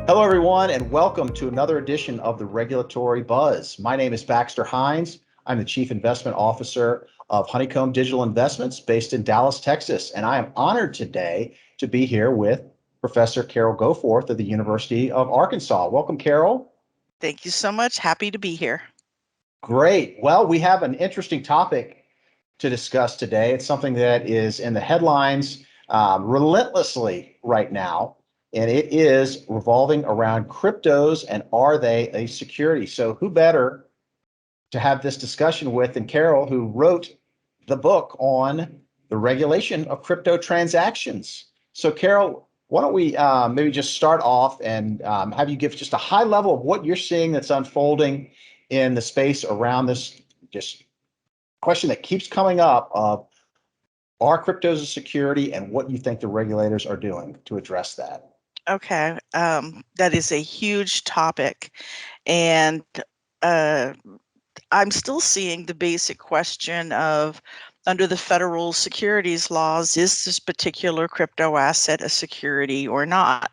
Hello, everyone, and welcome to another edition of the Regulatory Buzz. My name is Baxter Hines. I'm the Chief Investment Officer of Honeycomb Digital Investments based in Dallas, Texas. And I am honored today to be here with Professor Carol Goforth of the University of Arkansas. Welcome, Carol. Thank you so much. Happy to be here. Great. Well, we have an interesting topic to discuss today. It's something that is in the headlines relentlessly right now, and it is revolving around cryptos and are they a security? So, who better to have this discussion with than Carol, who wrote the book on the regulation of crypto transactions? So, Carol, why don't we maybe just start off and have you give just a high level of what you're seeing that's unfolding in the space around this just question that keeps coming up of are cryptos a security and what you think the regulators are doing to address that? Okay, that is a huge topic, and uh, I'm still seeing the basic question of under the federal securities laws, is this particular crypto asset a security or not?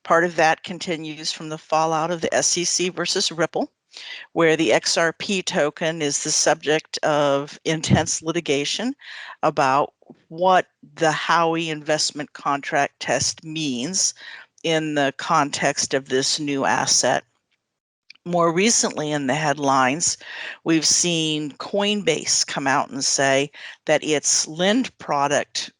Part of that continues from the fallout of the SEC versus Ripple, where the XRP token is the subject of intense litigation about what the Howey investment contract test means in the context of this new asset. More recently in the headlines, we've seen Coinbase come out and say that its lend product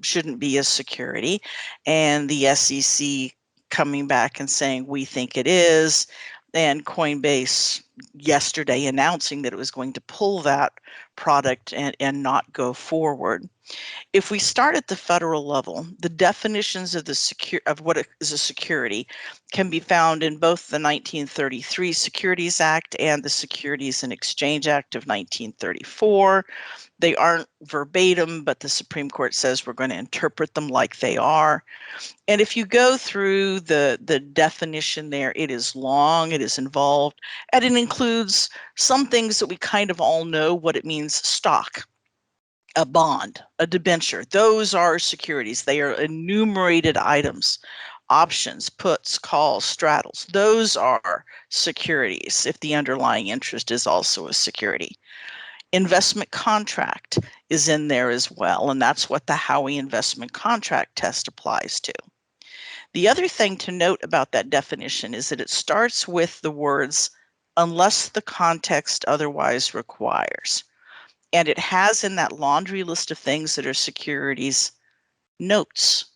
shouldn't be a security, and the SEC coming back and saying we think it is, and Coinbase yesterday announcing that it was going to pull that product and not go forward. If we start at the federal level, the definitions of what is a security can be found in both the 1933 Securities Act and the Securities and Exchange Act of 1934. They aren't verbatim, but the Supreme Court says we're going to interpret them like they are. And if you go through the definition there, it is long, it is involved, and it includes some things that we kind of all know what it means: stock, a bond, a debenture. Those are securities. They are enumerated items. Options, puts, calls, straddles. Those are securities if the underlying interest is also a security. Investment contract is in there as well, and that's what the Howey investment contract test applies to. The other thing to note about that definition is that it starts with the words, unless the context otherwise requires. And it has in that laundry list of things that are securities, notes.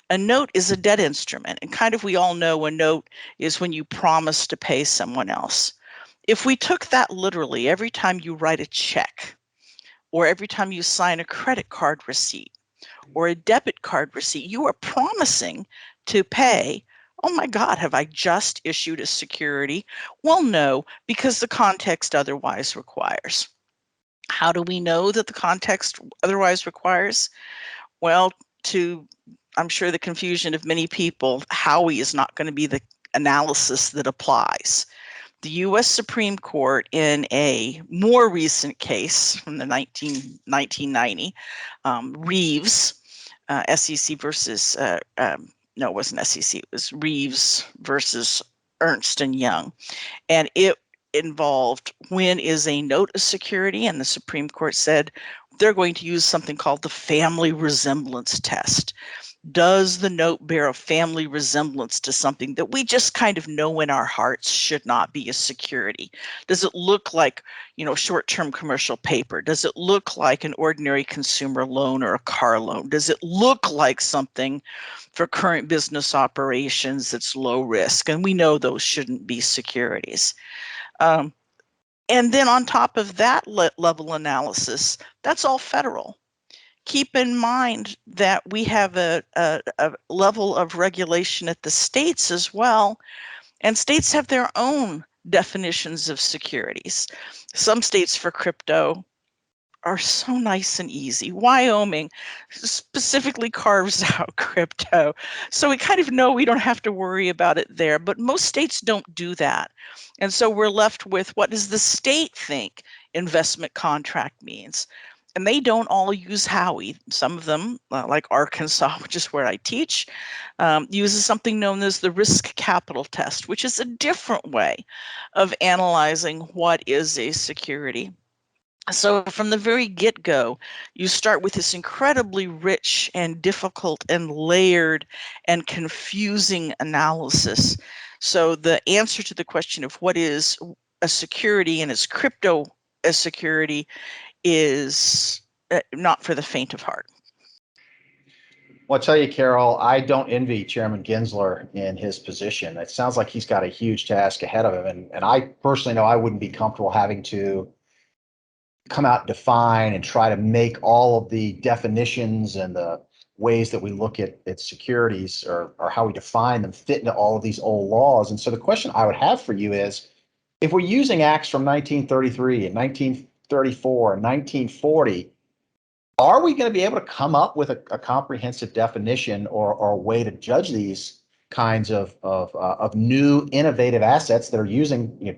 A note is a debt instrument, and kind of we all know a note is when you promise to pay someone else. If we took that literally, every time you write a check, or every time you sign a credit card receipt, or a debit card receipt, you are promising to pay. Oh my God, have I just issued a security? Well, no, because the context otherwise requires. How do we know that the context otherwise requires? Well, I'm sure the confusion of many people, Howey is not going to be the analysis that applies. The U.S. Supreme Court, in a more recent case from the 1990, Reeves, SEC versus, no, it wasn't SEC, it was Reeves versus Ernst & Young. And it involved when is a note a security, and the Supreme Court said they're going to use something called the family resemblance test. Does the note bear a family resemblance to something that we just kind of know in our hearts should not be a security? Does it look like, short-term commercial paper? Does it look like an ordinary consumer loan or a car loan? Does it look like something for current business operations that's low risk? And we know those shouldn't be securities. And then on top of that level analysis, that's all federal. Keep in mind that we have a level of regulation at the states as well, and states have their own definitions of securities. Some states for crypto are so nice and easy. Wyoming specifically carves out crypto, so we kind of know we don't have to worry about it there, but most states don't do that. And so we're left with, what does the state think investment contract means? And they don't all use Howie. Some of them, like Arkansas, which is where I teach, uses something known as the risk capital test, which is a different way of analyzing what is a security. So from the very get-go, you start with this incredibly rich and difficult and layered and confusing analysis. So the answer to the question of what is a security and is crypto a security is not for the faint of heart. Well, I'll tell you, Carol, I don't envy Chairman Gensler in his position. It sounds like he's got a huge task ahead of him. And I personally know I wouldn't be comfortable having to come out and define and try to make all of the definitions and the ways that we look at securities or how we define them fit into all of these old laws. And so the question I would have for you is, if we're using acts from 1933 and 1934 and 1940, are we going to be able to come up with a comprehensive definition or a way to judge these kinds of new innovative assets that are using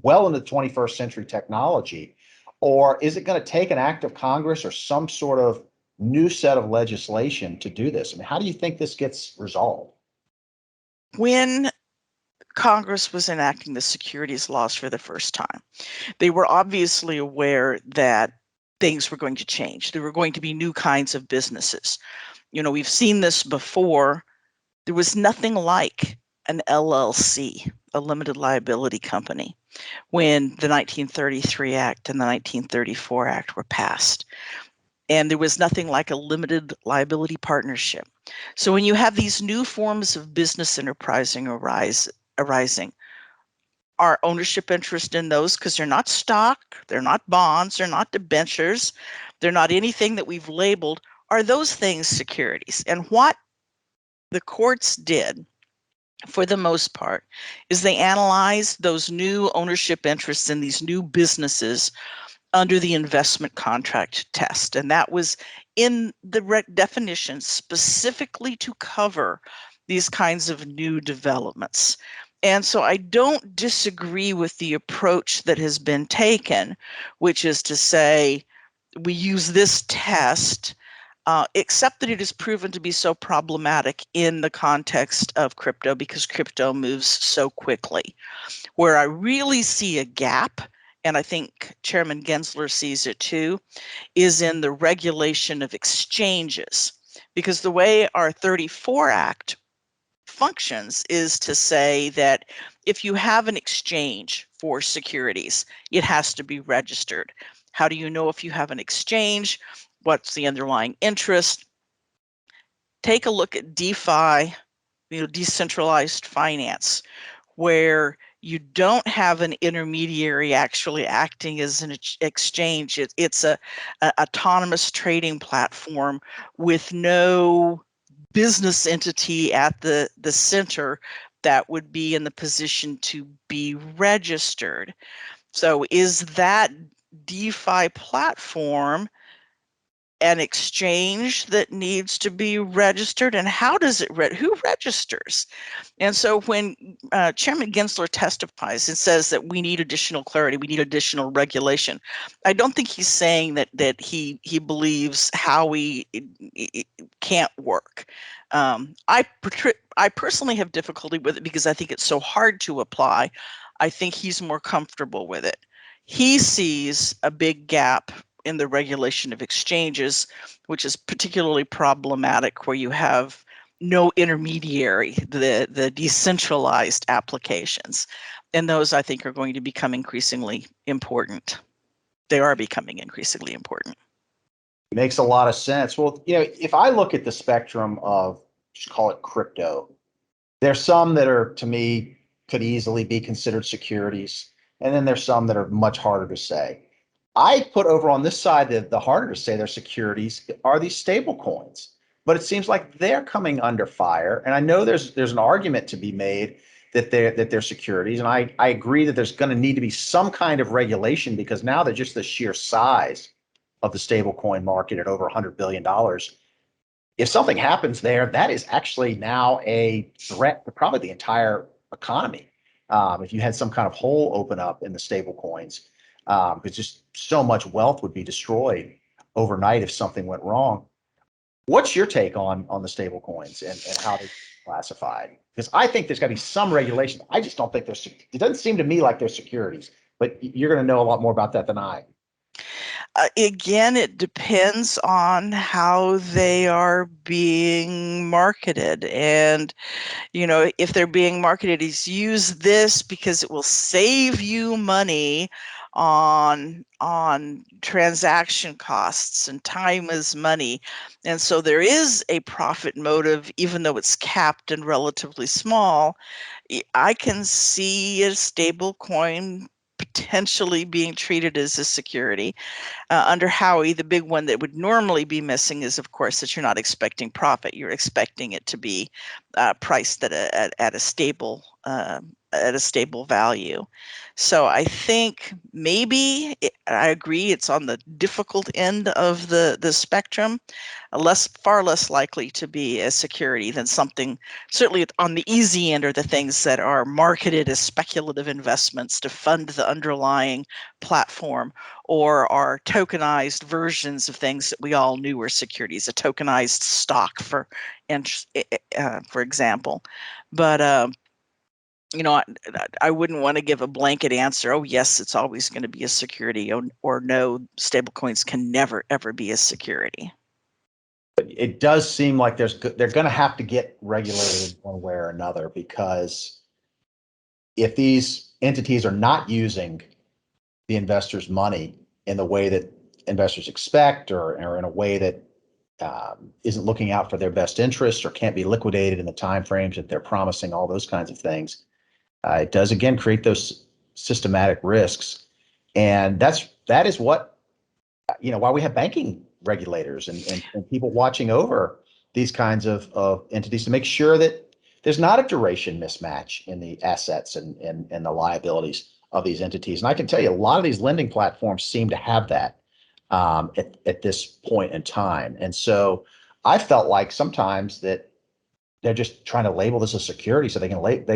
well into the 21st century technology? Or is it going to take an act of Congress or some sort of new set of legislation to do this? I mean, how do you think this gets resolved? When Congress was enacting the securities laws for the first time, they were obviously aware that things were going to change. There were going to be new kinds of businesses. We've seen this before. There was nothing like an LLC, a limited liability company, when the 1933 Act and the 1934 Act were passed. And there was nothing like a limited liability partnership. So when you have these new forms of business enterprising arising, our ownership interest in those, because they're not stock, they're not bonds, they're not debentures, they're not anything that we've labeled, are those things securities? And what the courts did, for the most part, is they analyzed those new ownership interests in these new businesses under the investment contract test. And that was in the definition specifically to cover these kinds of new developments. And so I don't disagree with the approach that has been taken, which is to say we use this test, except that it is proven to be so problematic in the context of crypto because crypto moves so quickly. Where I really see a gap, and I think Chairman Gensler sees it too, is in the regulation of exchanges. Because the way our 34 Act functions is to say that if you have an exchange for securities, it has to be registered. How do you know if you have an exchange? What's the underlying interest? Take a look at DeFi, decentralized finance, where you don't have an intermediary actually acting as an exchange. It's a autonomous trading platform with no business entity at the center that would be in the position to be registered. So is that DeFi platform an exchange that needs to be registered? And how does it who registers? And so when Chairman Gensler testifies and says that we need additional clarity, we need additional regulation, I don't think he's saying that he believes Howie can't work. I personally have difficulty with it because I think it's so hard to apply. I think he's more comfortable with it. He sees a big gap in the regulation of exchanges, which is particularly problematic where you have no intermediary, the decentralized applications. And those, I think, are going to become increasingly important. They are becoming increasingly important. Makes a lot of sense. Well, if I look at the spectrum of, just call it crypto, there's some that are, to me, could easily be considered securities. And then there's some that are much harder to say. I put over on this side that the harder to say they're securities are these stable coins. But it seems like they're coming under fire. And I know there's an argument to be made that they're securities. And I agree that there's going to need to be some kind of regulation because now they're just the sheer size of the stable coin market at over $100 billion. If something happens there, that is actually now a threat to probably the entire economy. If you had some kind of hole open up in the stable coins, because just so much wealth would be destroyed. overnight if something went wrong. What's your take on the stable coins and how they're classified? Because I think there's got to be some regulation. I just don't think there's, it doesn't seem to me like they're securities, but you're going to know a lot more about that than I. Again, it depends on how they are being marketed. And, if they're being marketed as use this because it will save you money on transaction costs, and time is money. And so there is a profit motive, even though it's capped and relatively small. I can see a stable coin potentially being treated as a security. Under Howie, the big one that would normally be missing is, of course, that you're not expecting profit. You're expecting it to be priced at a stable value. So I think maybe I agree it's on the difficult end of the spectrum, far less likely to be a security than something. Certainly on the easy end are the things that are marketed as speculative investments to fund the underlying platform, or are tokenized versions of things that we all knew were securities, a tokenized stock for example. But I wouldn't want to give a blanket answer. Oh, yes, it's always going to be a security, or no, stablecoins can never ever be a security. It does seem like they're going to have to get regulated one way or another, because if these entities are not using the investors' money in the way that investors expect, or in a way that isn't looking out for their best interest, or can't be liquidated in the timeframes that they're promising, all those kinds of things, it does again create those systematic risks. And that is what, why we have banking regulators and people watching over these kinds of entities to make sure that there's not a duration mismatch in the assets and the liabilities of these entities. And I can tell you, a lot of these lending platforms seem to have that at this point in time. And so I felt like sometimes that they're just trying to label this a security so they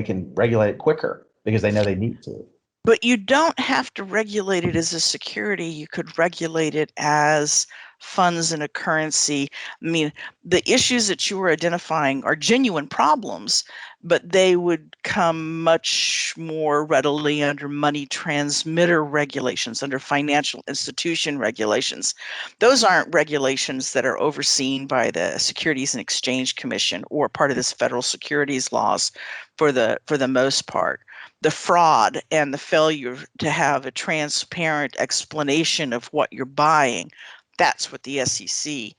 can regulate it quicker because they know they need to. But you don't have to regulate it as a security. You could regulate it as funds in a currency. I mean, the issues that you were identifying are genuine problems, but they would come much more readily under money transmitter regulations, under financial institution regulations. Those aren't regulations that are overseen by the Securities and Exchange Commission or part of this federal securities laws for the most part. The fraud and the failure to have a transparent explanation of what you're buying, that's what the SEC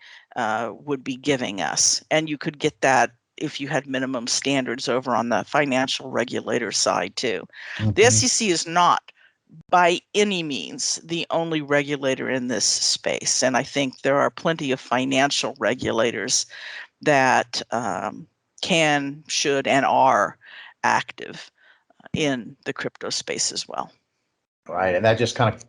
would be giving us. And you could get that if you had minimum standards over on the financial regulator side too. Mm-hmm. The SEC is not by any means the only regulator in this space. And I think there are plenty of financial regulators that can, should, and are active in the crypto space as well. Right. And that just kind of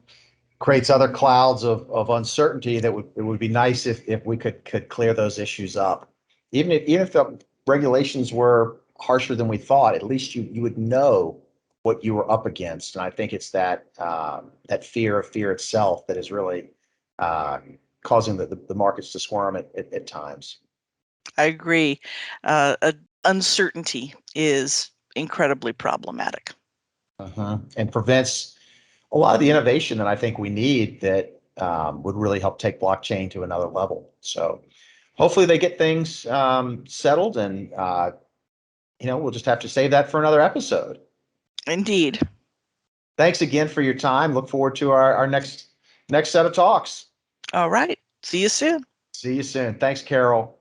creates other clouds of uncertainty that it would be nice if we could clear those issues up. Even if the regulations were harsher than we thought, at least you would know what you were up against. And I think it's that fear of fear itself that is really causing the markets to squirm at times. I agree. Uncertainty is incredibly problematic. And prevents a lot of the innovation that I think we need that would really help take blockchain to another level. So hopefully they get things settled, and we'll just have to save that for another episode. Indeed. Thanks again for your time. Look forward to our next set of talks. All right. See you soon. See you soon. Thanks, Carol.